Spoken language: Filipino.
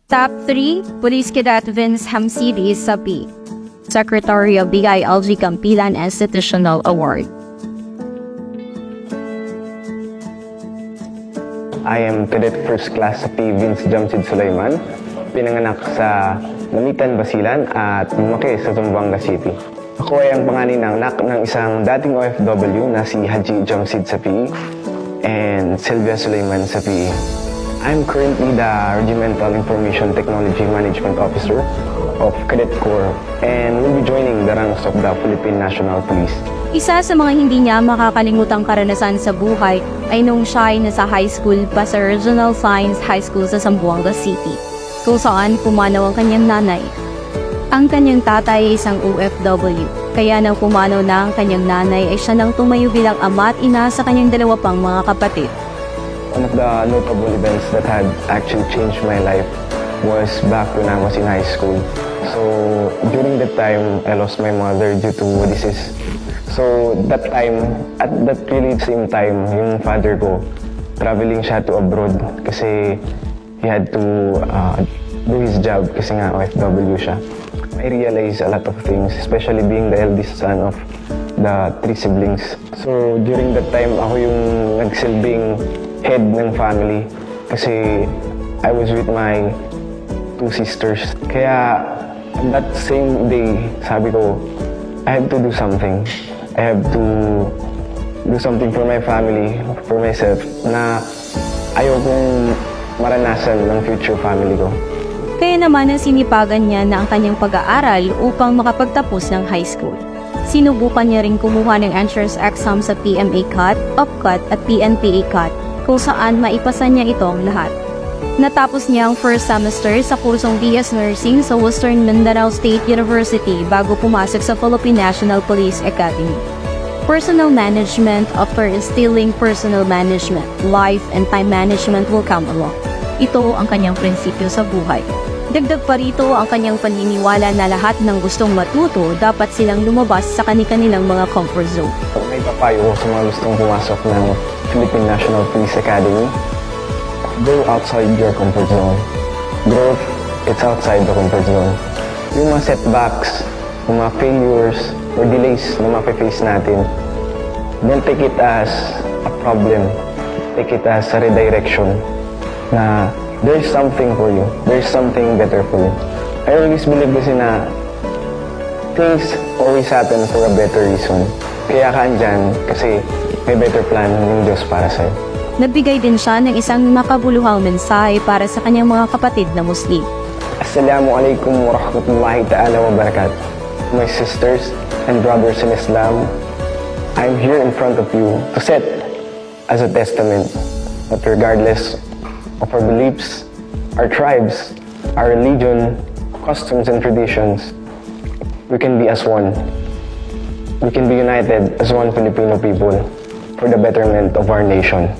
Top 3, Police Cadet Vince Hamsidi Sapi, Secretary of the ILG Campilan Institutional Award. I am Cadet First Class Sapi Vince Jamsid Sulaiman, pinanganak sa Namitan, Basilan at lumaki sa Zamboanga City. Ako ay ang panganay ng anak ng isang dating OFW na si Haji Jamsid Sapi and Sylvia Sulaiman Sapi. I'm currently the Regimental Information Technology Management Officer of Cadet Corps and will be joining the ranks of the Philippine National Police. Isa sa mga hindi niya makakalimutang karanasan sa buhay ay nung siya ay nasa high school pa sa Regional Science High School sa Zamboanga City, kung saan pumanaw ang kanyang nanay. Ang kanyang tatay ay isang OFW, kaya nang pumanaw na ang kanyang nanay ay siya nang tumayo bilang ama at ina sa kanyang dalawa pang mga kapatid. One of the notable events that had actually changed my life was back when I was in high school. So during that time, I lost my mother due to disease. So that time, at that really same time, yung father ko, traveling siya to abroad kasi he had to do his job kasi nga OFW siya. I realized a lot of things, especially being the eldest son of the 3 siblings. So during that time, ako yung nagsilbing head ng family kasi I was with my 2 sisters. Kaya that same day, sabi ko, I have to do something. I have to do something for my family, for myself, na ayaw kong maranasan ng future family ko. Kaya naman ang sinipagan niya na ang kanyang pag-aaral upang makapagtapos ng high school. Sinubukan niya rin kumuha ng entrance exam sa PMA CUT, OPCUT at PNPA CUT, kung saan maipasa niya itong lahat. Natapos niya ang first semester sa kursong BS Nursing sa Western Mindanao State University bago pumasok sa Philippine National Police Academy. Personal management, after instilling personal management, life and time management will come along. Ito ang kanyang prinsipyo sa buhay. Dagdag pa rito ang kanyang paniniwala na lahat ng gustong matuto dapat silang lumabas sa kanilang mga comfort zone. May papayo ko sa mga gustong pumasok ng Philippine National Police Academy. Go outside your comfort zone. Growth, it's outside the comfort zone. Yung mga setbacks, yung mga failures, or delays na mape-face natin, don't take it as a problem. Take it as a redirection na there's something for you. There's something better for you. I always believe kasi na things always happen for a better reason. Kaya ka andyan kasi may better plan ng Diyos para sa'yo. Nagbigay din siya ng isang makabuluhang mensahe para sa kanyang mga kapatid na Muslim. Assalamualaikum warahmatullahi ta'ala wa barakatuh. My sisters and brothers in Islam, I'm here in front of you to set as a testament that regardless of our beliefs, our tribes, our religion, customs and traditions, we can be as one. We can be united as one Filipino people for the betterment of our nation.